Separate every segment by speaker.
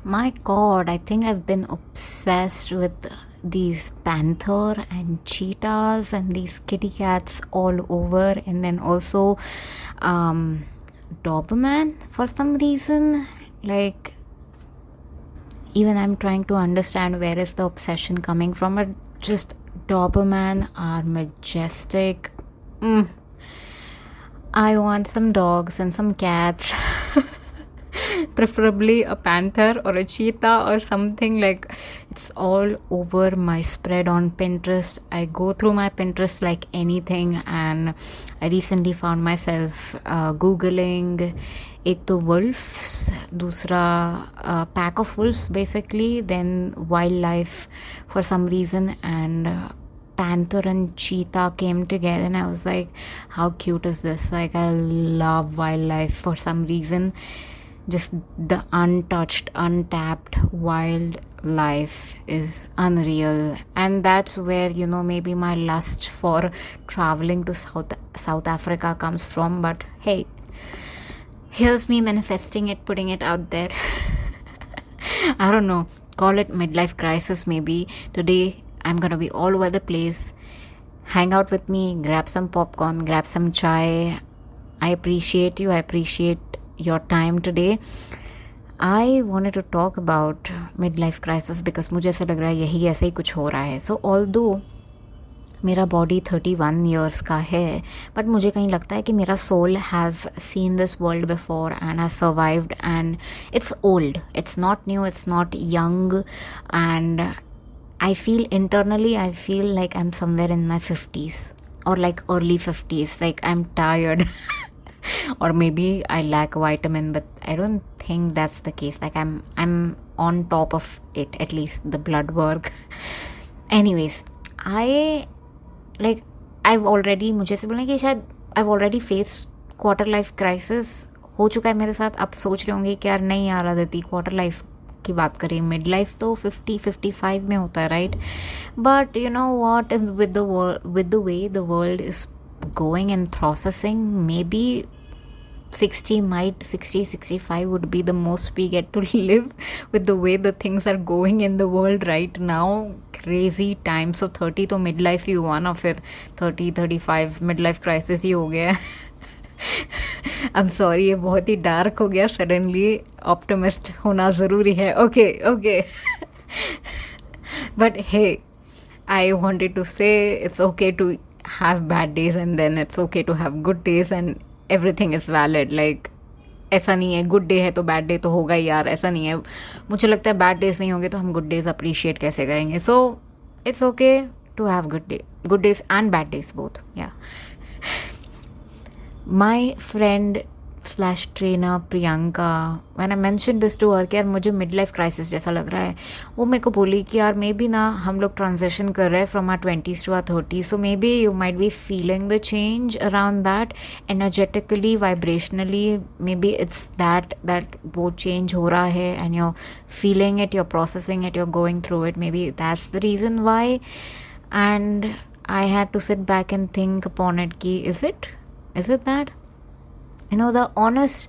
Speaker 1: My god, I think I've been obsessed with these panther and cheetahs and these kitty cats all over, and then also um, Doberman for some reason. Like, even I'm trying to understand where is the obsession coming from, but just Doberman are majestic. Mm, I want some dogs and some cats. Preferably a panther or a cheetah or something. Like, it's all over my spread on Pinterest. I go through my Pinterest like anything, and I recently found myself googling एक तो wolves, दूसरा pack of wolves basically, then wildlife for some reason, and panther and cheetah came together, and I was like, how cute is this? Like, I love wildlife for some reason. Just the untouched, untapped wildlife is unreal, and that's where, maybe my lust for traveling to South Africa comes from. But hey, here's me manifesting it, putting it out there. I don't know, call it midlife crisis maybe. Today I'm gonna be all over the place. Hang out with me, grab some popcorn, grab some chai. I appreciate you. I appreciate your time today. I wanted to talk about midlife crisis because मुझे ऐसा लग रहा है यही ऐसे ही कुछ हो रहा है. So although मेरा बॉडी 31 ईयर्स का है, बट मुझे कहीं लगता है कि मेरा soul has seen this world before and has survived, and it's old, it's not new, it's not young, and I feel internally, I feel like I'm somewhere in my 50s or like early 50s, like I'm tired. Or maybe I lack vitamin, but I don't think that's the case. Like I'm on top of it, at least the blood work. Anyways, I like I've already, मुझे से बोलना कि शायद I've already faced quarter life crisis हो चुका है मेरे साथ. आप सोच रहे होंगे कि यार नहीं यार आदिति, क्वार्टर लाइफ की बात करें, मिड लाइफ तो 50-55 में होता है, right? But you know what, with the way the world is going and processing, maybe 60-65 would be the most we get to live with the way the things are going in the world right now. Crazy time. So 30 तो mid life ही हुआ ना, फिर 30-35 mid life crisis ही हो गया. I am sorry, ये बहुत ही dark हो गया. सडनली ऑप्टिमिस्ट होना ज़रूरी है. Okay. But hey, I wanted to say it's okay to have bad days and then it's okay to have good days, and everything is valid. Like, ऐसा नहीं है गुड डे है तो बैड डे तो होगा ही यार, ऐसा नहीं है. मुझे लगता है बैड डेज नहीं होंगे तो हम गुड डेज अप्रिशिएट कैसे करेंगे. So it's okay to have good days and bad days both. या my friend slash trainer Priyanka, when I mentioned this to her कि यार मुझे मिड लाइफ क्राइसिस जैसा लग रहा है, वो मेरे को बोली कि यार मे बी ना हम लोग ट्रांजिशन कर रहे हैं from our 20s to our 30s, so maybe you might be feeling the change around that energetically, vibrationally. Maybe it's that वो चेंज हो रहा है and you're feeling it, you're processing it, you're going through it. Maybe that's the reason why. And I had to sit back and think upon it कि is it that, the honest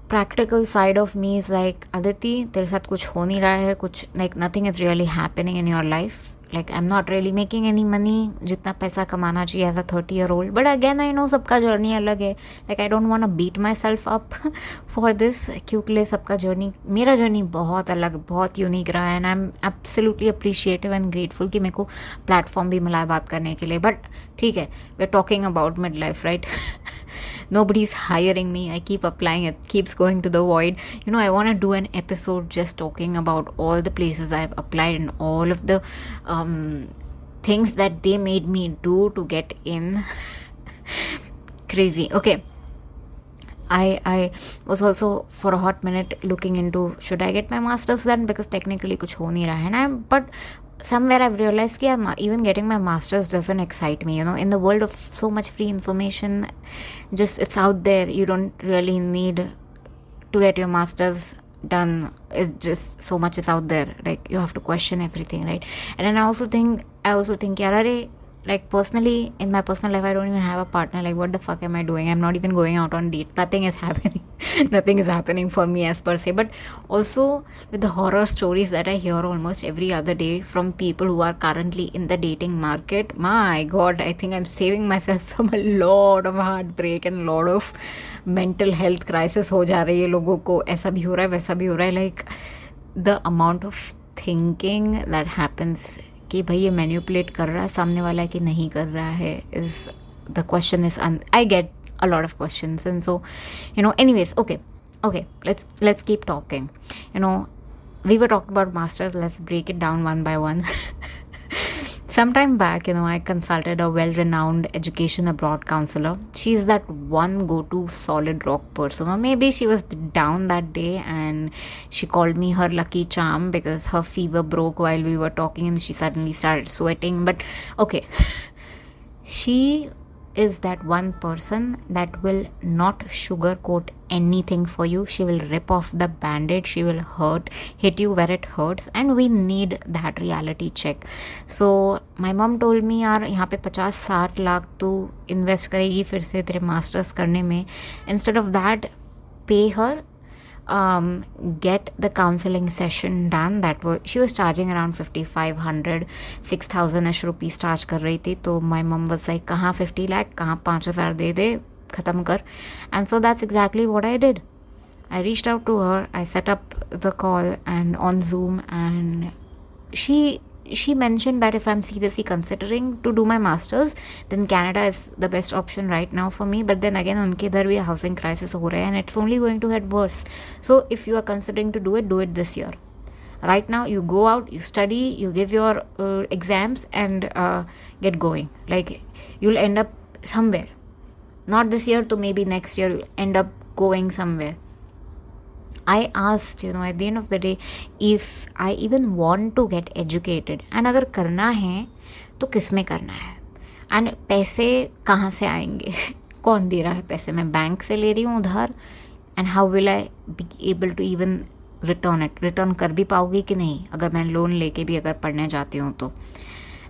Speaker 1: practical side of me is like, Aditi, तेरे साथ कुछ हो नहीं रहा है, कुछ like nothing is really happening in your life. Like, I'm not really making any money जितना पैसा कमाना चाहिए as a 30-year-old. But again, I know सबका जर्नी अलग है. Like, I don't want to beat myself up for this, क्योंकि सबका journey, मेरा जर्नी बहुत अलग, बहुत यूनिक रहा है, and I'm absolutely appreciative and grateful कि मेरे को प्लेटफॉर्म भी मिला है बात करने के लिए. But ठीक है, we're talking about midlife, right? Nobody's hiring me. I keep applying, it keeps going to the void. I want to do an episode just talking about all the places I've applied and all of the things that they made me do to get in. Crazy. Okay, I was also for a hot minute looking into should I get my master's then, because technically कुछ हो नहीं रहा है, but somewhere I've realized that even getting my master's doesn't excite me. In the world of so much free information, just it's out there. You don't really need to get your master's done. It's just so much is out there. Like, you have to question everything, right? And then I also think, yaar, like personally, in my personal life, I don't even have a partner. Like, what the fuck am I doing? I'm not even going out on dates. Nothing is happening. Nothing is happening for me as per se. But also with the horror stories that I hear almost every other day from people who are currently in the dating market, my god, I think I'm saving myself from a lot of heartbreak and lot of mental health crisis हो जा रही है लोगों को. ऐसा भी हो रहा है, वैसा भी हो रहा है. Like the amount of thinking that happens कि भाई ये मैनिपुलेट कर रहा है सामने वाला कि नहीं कर रहा है, is the question is I get a lot of questions. And so, anyways, okay, let's keep talking. We were talking about masters. Let's break it down one by one. Sometime back, I consulted a well-renowned education abroad counselor. She's that one go-to solid rock person. Or maybe she was down that day and she called me her lucky charm because her fever broke while we were talking and she suddenly started sweating. But okay, she is that one person that will not sugarcoat anything for you. She will rip off the band-aid. She will hit you where it hurts, and we need that reality check. So my mom told me, यार यहाँ पे 50-60 लाख तू invest करेगी फिर से तेरे masters करने में, instead of that pay her, get the counseling session done. She was charging around 5,500 6,000ish rupees charge कर रही थी. तो my mom was like, कहाँ 50 lakh, कहाँ 5,000 दे दे, ख़त्म कर. And so that's exactly what I did. I reached out to her. I set up the call and on Zoom, and she mentioned that if I'm seriously considering to do my masters, then Canada is the best option right now for me. But then again, उनके इधर भी housing crisis हो रहा है and it's only going to get worse. So if you are considering to do it this year. Right now, you go out, you study, you give your exams and get going. Like, you'll end up somewhere. Not this year, to maybe next year, you'll end up going somewhere. I asked, at the end of the day, if I even want to get educated, and अगर करना है तो किस में करना है, and पैसे कहाँ से आएंगे, कौन दे रहा है पैसे, मैं बैंक से ले रही हूँ उधार, and how will I be able to even return कर भी पाऊँगी कि नहीं अगर मैं लोन लेके भी अगर पढ़ने जाती हूँ तो,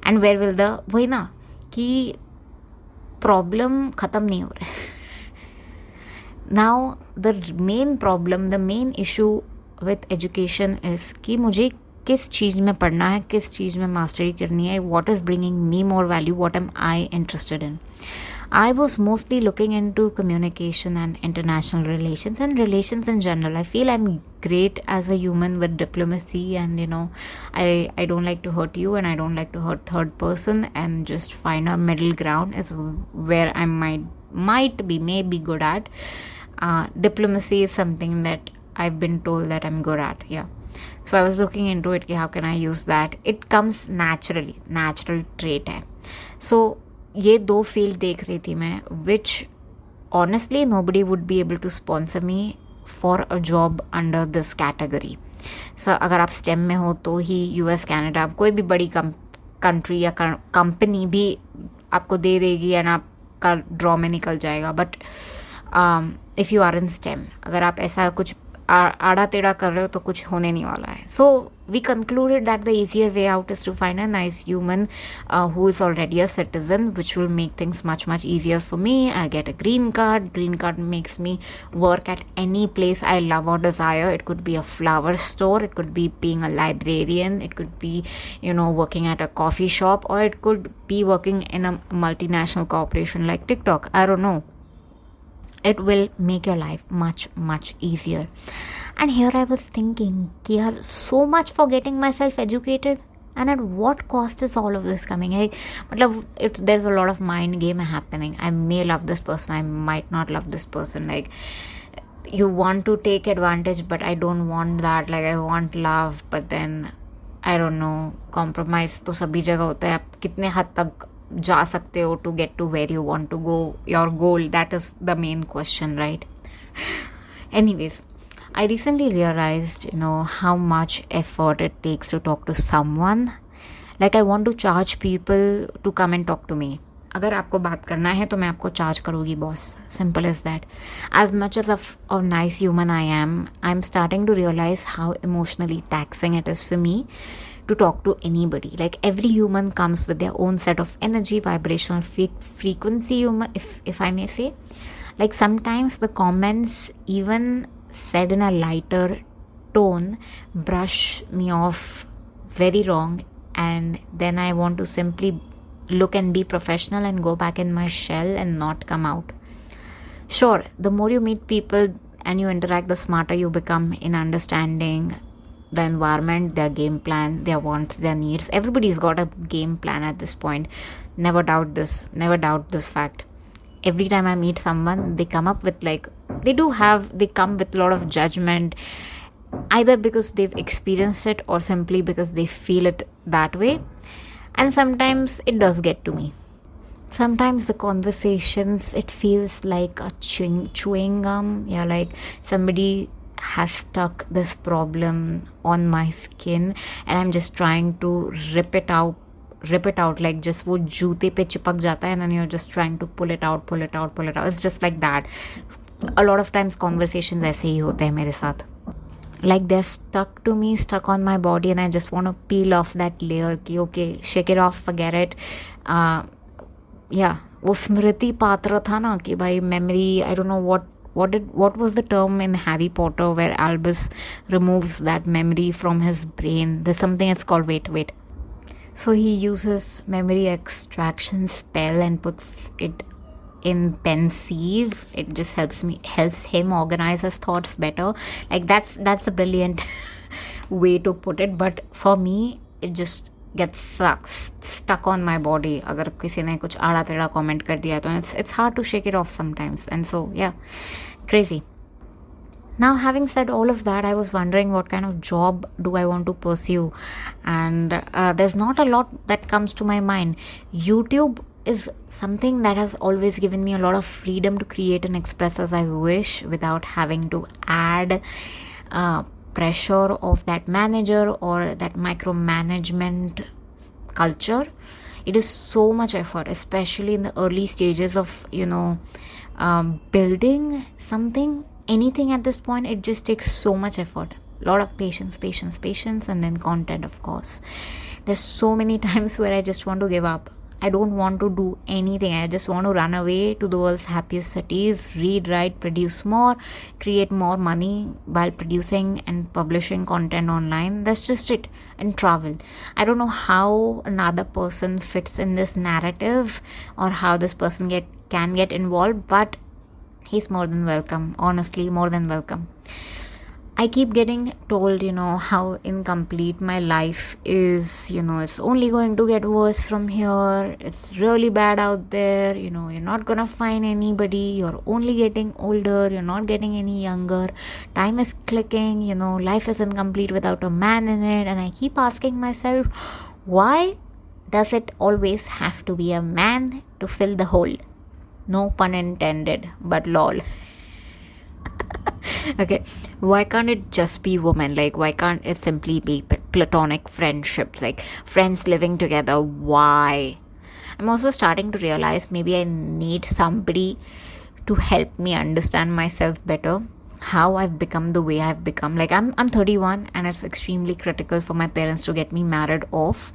Speaker 1: and where will वही ना कि प्रॉब्लम ख़त्म नहीं हो रहा है. Now the main issue with education is कि मुझे किस चीज़ में पढ़ना है, किस चीज़ में मास्टरी करनी है, what is bringing me more value, what am I interested in. I was mostly looking into communication and international relations and relations in general. I feel I'm great as a human with diplomacy, and I don't like to hurt you and I don't like to hurt third person, and just find a middle ground is where I maybe good at. Diplomacy is something that I've been told that I'm good at. Yeah. So I was looking into it, how can I use that? It comes naturally, natural trait है. So ये दो field देख रही थी मैं, which honestly nobody would be able to sponsor me for a job under this category. So अगर आप STEM में हो तो ही US, Canada, कोई भी बड़ी country या company भी आपको दे देगी and आपका draw में निकल जाएगा. But if you are in STEM, अगर आप ऐसा कुछ आड़ा टेढ़ा कर रहे हो तो कुछ होने नहीं वाला है. So we concluded that the easier way out is to find a nice human who is already a citizen, which will make things much easier for me. I get a green card. Green card makes me work at any place I love or desire. It could be a flower store, it could be being a librarian, it could be working at a coffee shop, or it could be working in a multinational corporation like TikTok. I don't know. It will make your life much easier. And here I was thinking, so much for getting myself educated, and at what cost is all of this coming? There's a lot of mind game happening. I may love this person, I might not love this person. Like, you want to take advantage, but I don't want that. Like, I want love, but then I don't know, compromise तो सभी जगह होता है. आप कितने हद तक जा सकते हो to get to where you want to go, your goal? That is the main question, right? Anyways, I recently realized, how much effort it takes to talk to someone. Like, I want to charge people to come and talk to me. अगर आपको बात करना है तो मैं आपको charge करूँगी boss. Simple as that. As much as of a nice human I am, I'm starting to realize how emotionally taxing it is for me to talk to anybody. Like every human comes with their own set of energy, vibrational frequency, if I may say. Like sometimes the comments, even said in a lighter tone, brush me off very wrong, and then I want to simply look and be professional and go back in my shell and not come out. Sure, the more you meet people and you interact, the smarter you become in understanding the environment, their game plan, their wants, their needs. Everybody's got a game plan at this point. Never doubt this. Never doubt this fact. Every time I meet someone, they come up with they come with a lot of judgment, either because they've experienced it or simply because they feel it that way. And sometimes it does get to me. Sometimes the conversations, it feels like a chewing gum. Yeah, like somebody has stuck this problem on my skin and I'm just trying to rip it out, like just वो जूते पे चिपक जाता है, and then you're just trying to pull it out. It's just like that. A lot of times conversations ऐसे ही होते हैं मेरे साथ. Like they're stuck to me, stuck on my body, and I just want to peel off that layer कि okay, shake it off, forget it. Yeah, वो स्मृति पात्र था ना कि भाई memory, I don't know what was the term in Harry Potter where Albus removes that memory from his brain. There's something it's called, wait. So he uses memory extraction spell and puts it in pensieve. It just helps him organize his thoughts better. Like that's a brilliant way to put it. But for me, it just gets stuck on my body. अगर किसी ने कुछ आड़ा टेढ़ा comment कर दिया तो it's hard to shake it off sometimes. And so yeah, crazy. Now, having said all of that, I was wondering what kind of job do I want to pursue, and there's not a lot that comes to my mind. YouTube is something that has always given me a lot of freedom to create and express as I wish without having to add pressure of that manager or that micromanagement culture. It is so much effort, especially in the early stages of building something. Anything at this point, it just takes so much effort. A lot of patience, and then content, of course. There's so many times where I just want to give up. I don't want to do anything. I just want to run away to the world's happiest cities, read, write, produce more, create more money while producing and publishing content online. That's just it. And travel. I don't know how another person fits in this narrative or how this person can get involved, but he's more than welcome. Honestly, more than welcome. I keep getting told, how incomplete my life is. It's only going to get worse from here. It's really bad out there. You're not gonna find anybody. You're only getting older. You're not getting any younger. Time is clicking. Life is incomplete without a man in it. And I keep asking myself, why does it always have to be a man to fill the hole? No pun intended, but lol. Okay, why can't it just be women? Like, why can't it simply be platonic friendships, like friends living together? Why? I'm also starting to realize maybe I need somebody to help me understand myself better, how I've become the way I've become. Like, I'm 31 and it's extremely critical for my parents to get me married off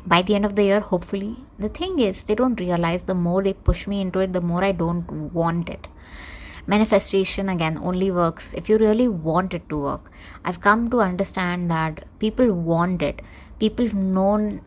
Speaker 1: by the end of the year, hopefully. The thing is, they don't realize the more they push me into it, the more I don't want it. Manifestation, again, only works if you really want it to work. I've come to understand that people want it. People have known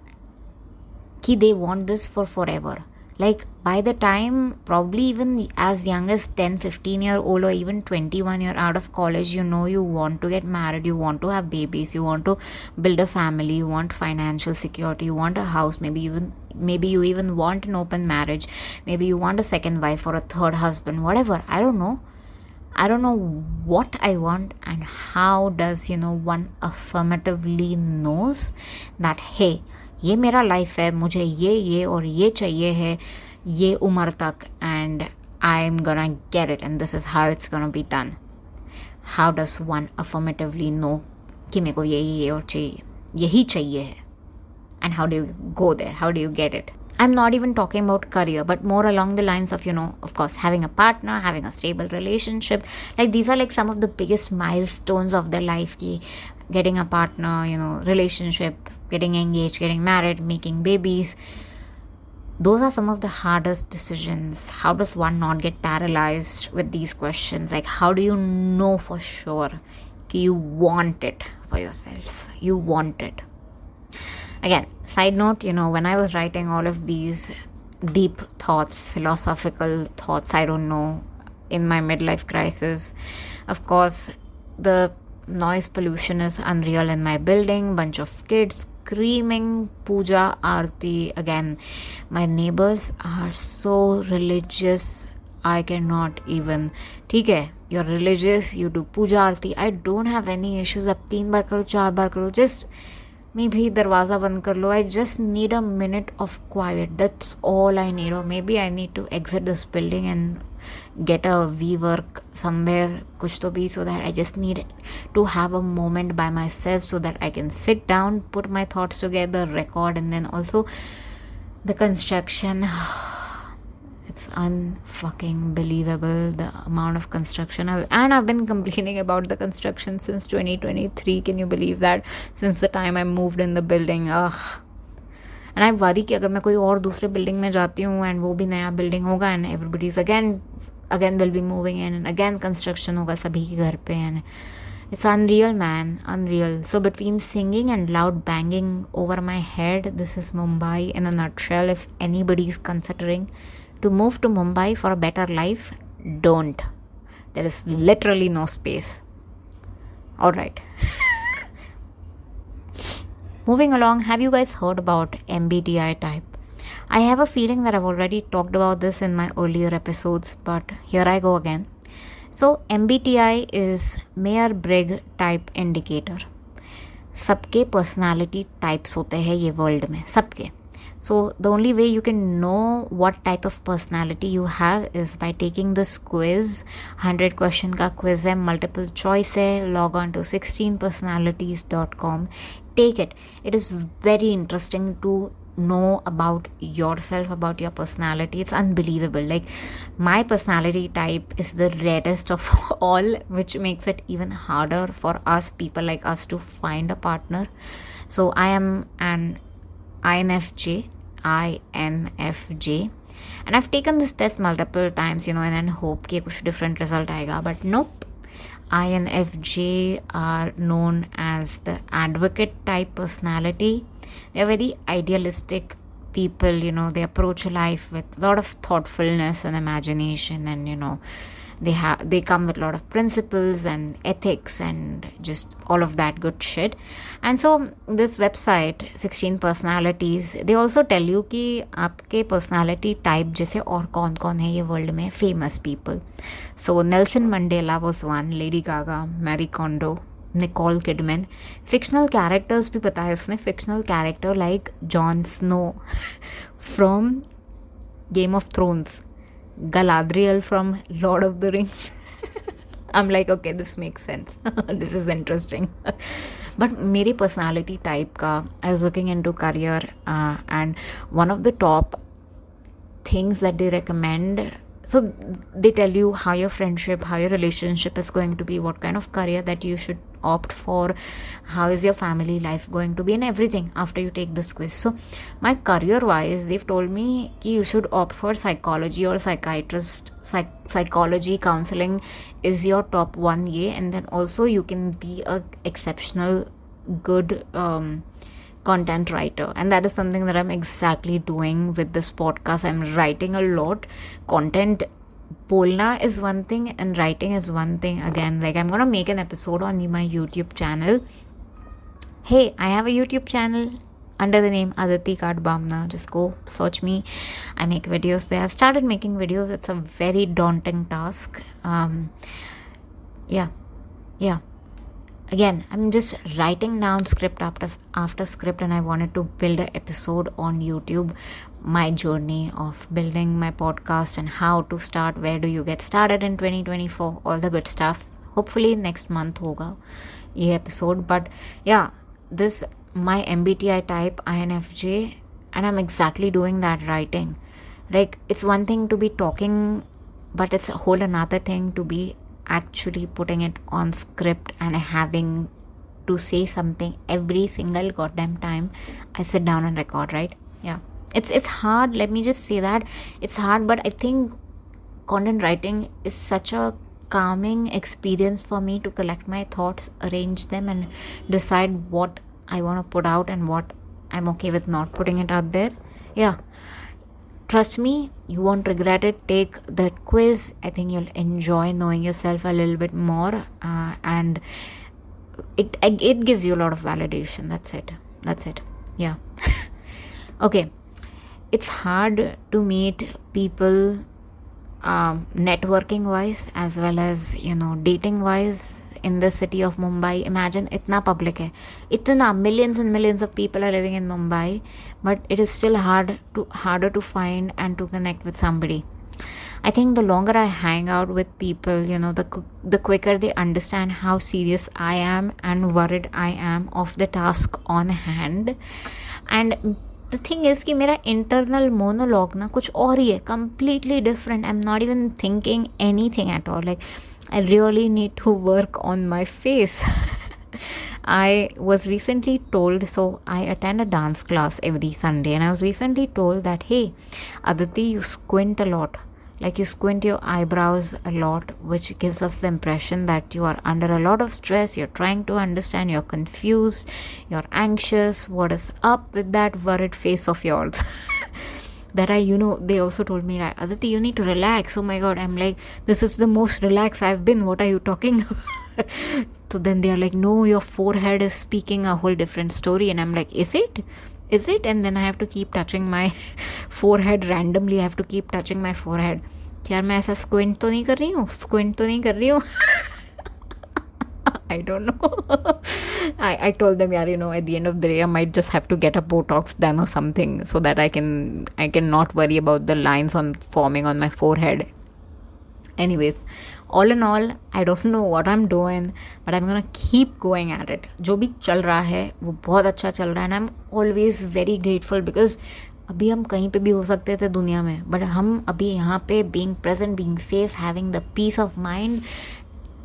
Speaker 1: that they want this for forever. Like, by the time, probably even as young as 10, 15 year old or even 21, you're out of college, you want to get married, you want to have babies, you want to build a family, you want financial security, you want a house, maybe you even want an open marriage, maybe you want a second wife or a third husband, whatever. I don't know what I want, and how does one affirmatively knows that, hey, ये मेरा life है, मुझे ये और ये चाहिए है ये उम्र तक, and I'm gonna get it and this is how it's gonna be done. How does one affirmatively know कि मेरे को ये और चाहिए, यही चाहिए है? And how do you go there? How do you get it? I'm not even talking about career, but more along the lines of, of course, having a partner, having a stable relationship. Like, these are like some of the biggest milestones of their life. Ki getting a partner, relationship, getting engaged, getting married, making babies. Those are some of the hardest decisions. How does one not get paralyzed with these questions? Like, how do you know for sure ki you want it for yourself? You want it. Again, side note, when I was writing all of these deep thoughts, philosophical thoughts, I don't know, in my midlife crisis, of course, the noise pollution is unreal in my building. Bunch of kids screaming, puja, aarti. Again, my neighbors are so religious. I cannot even. ठीक है, you're religious, you do puja aarti. I don't have any issues. अब 3 बार करो, 4 बार करो. Just मे भी दरवाज़ा बंद कर लो. I just need a minute of quiet. That's all I need. और maybe I need to exit this building and get a WeWork somewhere, कुछ तो भी, so that I just need to have a moment by myself so that I can sit down, put my thoughts together, record. And then also the construction, it's unfucking believable, the amount of construction. I've been complaining about the construction since 2023. Can you believe that? Since the time I moved in the building. And I worry कि अगर मैं कोई और दूसरे building में जाती हूँ and वो भी नया बिल्डिंग होगा and everybody's again will be moving in and again construction होगा सभी के घर पे. And it's unreal, man, unreal. So between singing and loud banging over my head, this is Mumbai in a nutshell. If anybody is considering to move to Mumbai for a better life, don't. There is literally no space. Alright. Moving along, have you guys heard about MBTI type? I have a feeling that I've already talked about this in my earlier episodes, but here I go again. So MBTI is Myers-Briggs type indicator. सबके personality types होते हैं ये world में, सबके. So the only way you can know what type of personality you have is by taking this quiz. 100 question का quiz है, multiple choice है. Log on to 16personalities.com. Take it. It is very interesting to know about yourself, about your personality. It's unbelievable. Like, my personality type is the rarest of all, which makes it even harder for us, people like us, to find a partner. So I am an INFJ, and I've taken this test multiple times, and then hope कि कुछ different result आएगा, but nope. INFJ are known as the advocate type personality. They are very idealistic people, they approach life with a lot of thoughtfulness and imagination, and they come with a lot of principles and ethics and just all of that good shit. And so this website 16 personalities, they also tell you कि आपके personality type जैसे और कौन है ये world में famous people. So Nelson Mandela was one, Lady Gaga, Marie Kondo, Nicole Kidman. Fictional characters भी पता है उसने. Fictional character like Jon Snow from Game of Thrones, Galadriel from Lord of the Rings. I'm like, okay, this makes sense. This is interesting. But मेरी personality type का, I was looking into career and one of the top things that they recommend, so they tell you how your friendship, how your relationship is going to be, what kind of career that you should opt for, how is your family life going to be, and everything after you take this quiz. So my career wise, they've told me कि you should opt for psychology or psychiatrist. Psychology counseling is your top one year, and then also you can be a exceptional good content writer, and that is something that I'm exactly doing with this podcast. I'm writing a lot. Content bolna is one thing and writing is one thing. Again, like, I'm gonna make an episode on my YouTube channel. Hey, I have a YouTube channel under the name Aditi Kadbamna. Just go search me. I make videos there. I've started making videos. It's a very daunting task. Yeah. Again, I'm just writing down script after script, and I wanted to build an episode on YouTube, my journey of building my podcast and how to start, where do you get started in 2024, all the good stuff. Hopefully next month hoga ye episode. But yeah, this my MBTI type INFJ, and I'm exactly doing that, writing. Like, it's one thing to be talking, but it's a whole another thing to be actually putting it on script and having to say something every single goddamn time I sit down and record, right? Yeah. It's hard, let me just say that. It's hard, but I think content writing is such a calming experience for me to collect my thoughts, arrange them, and decide what I want to put out and what I'm okay with not putting it out there. Yeah, trust me, you won't regret it. Take the quiz. I think you'll enjoy knowing yourself a little bit more, and it gives you a lot of validation. That's it. Yeah. Okay, it's hard to meet people, networking wise as well as dating wise in the city of Mumbai. Imagine, itna public hai, itna millions and millions of people are living in Mumbai, but it is still harder to find and to connect with somebody. I think the longer I hang out with people, the quicker they understand how serious I am and worried I am of the task on hand. And the thing is कि मेरा internal monologue ना कुछ और ही है, completely different. I'm not even thinking anything at all. Like, I really need to work on my face. I was recently told, so I attend a dance class every Sunday, and I was recently told that, hey, Aditi, you squint a lot. Like, you squint your eyebrows a lot, which gives us the impression that you are under a lot of stress, you're trying to understand, you're confused, you're anxious. What is up with that worried face of yours? That they also told me, like, Aditi, you need to relax. Oh my god. I'm like, this is the most relaxed I've been. What are you talking about? So then they are like, no, your forehead is speaking a whole different story. And I'm like, is it? And then I have to keep touching my forehead randomly. I have to keep touching my forehead. यार मैं ऐसा squint तो नहीं कर रही हूँ I don't know. I told them, yeah, at the end of the day, I might just have to get a Botox done or something so that I can not worry about the lines forming on my forehead. Anyways, all in all, I don't know what I'm doing, but I'm gonna keep going at it. जो भी चल रहा है वो बहुत अच्छा चल रहा है, and I'm always very grateful because अभी हम कहीं पे भी हो सकते थे दुनिया में, बट हम अभी यहाँ पे being present, being safe, having the peace of mind.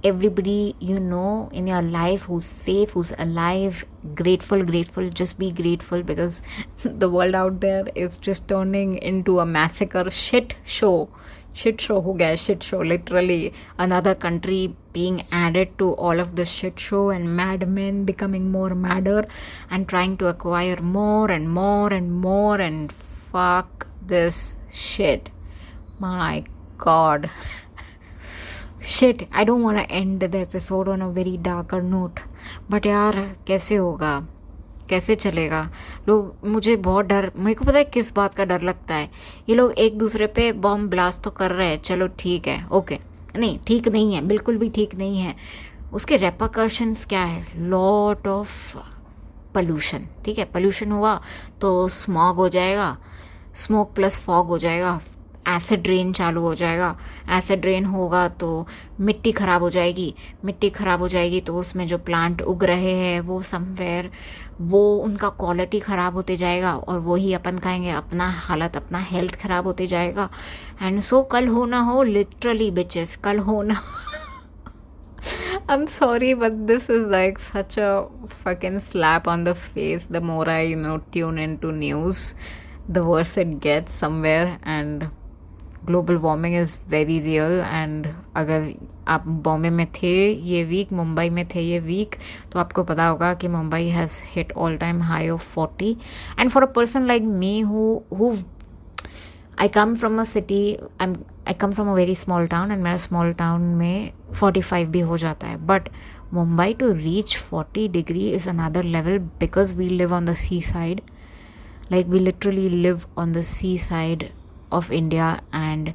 Speaker 1: Everybody in your life who's safe, who's alive, grateful, just be grateful, because the world out there is just turning into a massacre shit show ho gaya, shit show, literally another country being added to all of this shit show, and madmen becoming more madder and trying to acquire more and more and more, and fuck this shit. My god. Shit, I don't want to end the episode on a very darker note, but यार कैसे होगा, कैसे चलेगा? लोग, मुझे बहुत डर, मेरे को पता है किस बात का डर लगता है. ये लोग एक दूसरे पे बॉम्ब ब्लास्ट तो कर रहे हैं, चलो ठीक है, ओके, नहीं ठीक नहीं है, बिल्कुल भी ठीक नहीं है. उसके रेपरकशंस क्या है? Lot of pollution. ठीक है, पोल्यूशन हुआ तो स्मॉग हो जाएगा, स्मोक प्लस फॉग हो जाएगा, एसिड रेन चालू हो जाएगा, एसिड रेन होगा तो मिट्टी ख़राब हो जाएगी तो उसमें जो प्लांट उग रहे हैं वो समवेयर वो उनका क्वालिटी ख़राब होते जाएगा, और वही अपन खाएंगे, अपना हालत, अपना हेल्थ ख़राब होते जाएगा. एंड सो कल हो ना हो, लिटरली बिचेस, कल हो ना I'm sorry, but this is like such a fucking slap on the face. The more I tune into news, the worse it gets somewhere. And global warming is very real. And अगर आप बॉम्बे में थे ये week, Mumbai में थे ये week, तो आपको पता होगा कि Mumbai has hit all time high of 40. And for a person like me who I come from a city, I come from a very small town, and मेरा स्मॉल टाउन में 45 भी हो जाता है. But Mumbai to reach 40 degree is another level, because we live on the seaside. Like, we literally live on the seaside of India, and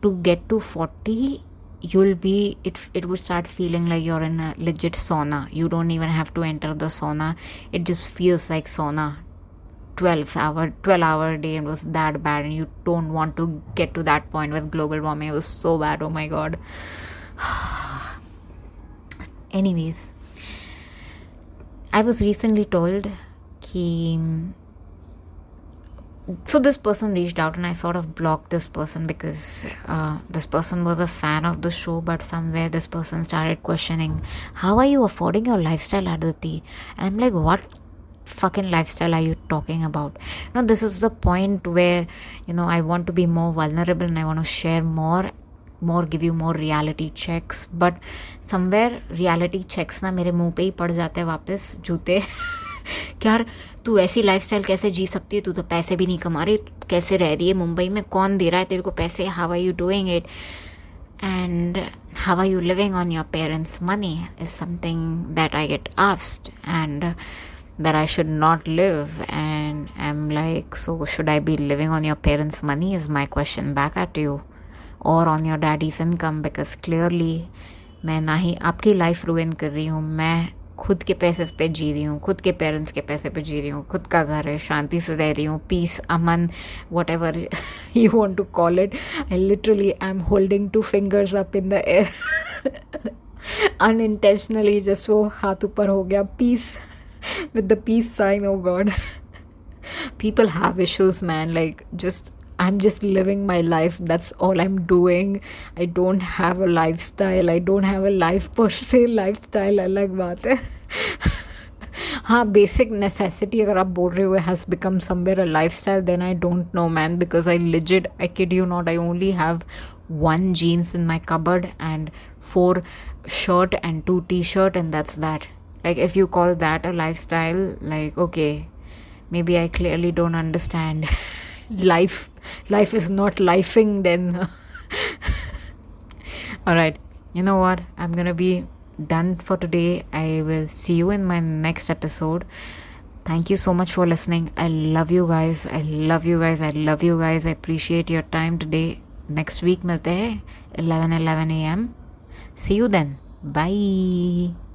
Speaker 1: to get to 40, it would start feeling like you're in a legit sauna. You don't even have to enter the sauna. It just feels like sauna. 12-hour day, and it was that bad, and you don't want to get to that point where global warming was so bad. Oh my god. Anyways, I was recently told कि So this person reached out and I sort of blocked this person because this person was a fan of the show, but somewhere this person started questioning, how are you affording your lifestyle, Aditi? And I'm like, what fucking lifestyle are you talking about? This is the point where I want to be more vulnerable and I want to share more give you more reality checks, but somewhere reality checks ना मेरे मुंह पे ही पड़ जाते हैं वापस जूते कि यार तू ऐसी लाइफस्टाइल कैसे जी सकती है, तू तो पैसे भी नहीं कमा रही, कैसे रह रही है मुंबई में, कौन दे रहा है तेरे को पैसे, how are you doing it and how are you living on your parents' money is something that I get asked, and that I should not live. And I'm like, so should I be living on your parents' money is my question back at you, or on your daddy's income, because clearly मैं ना ही आपकी life ruin कर रही हूँ, मैं खुद के पैसे पे जी रही हूँ, खुद के पेरेंट्स के पैसे पे जी रही हूँ, खुद का घर है, शांति से रह रही हूँ, पीस, अमन, whatever you want to call it. I literally I am holding 2 fingers up in the air unintentionally, just वो हाथ ऊपर हो गया, peace with the peace sign. Oh god. People have issues, man. Like, I'm just living my life. That's all I'm doing. I don't have a lifestyle. I don't have a life per se. Lifestyle अलग बात है. हाँ, basic necessity अगर आप बोल रहे हो has become somewhere a lifestyle, then I don't know, man, because I kid you not, I only have 1 jeans in my cupboard and 4 shirt and 2 t-shirt, and that's that. Like, if you call that a lifestyle, like, okay, maybe I clearly don't understand. Life is not lifing then. All right, you know what? I'm gonna be done for today. I will see you in my next episode. Thank you so much for listening. I love you guys. I love you guys. I love you guys. I appreciate your time today. Next week मिलते हैं 11 a.m. See you then. Bye.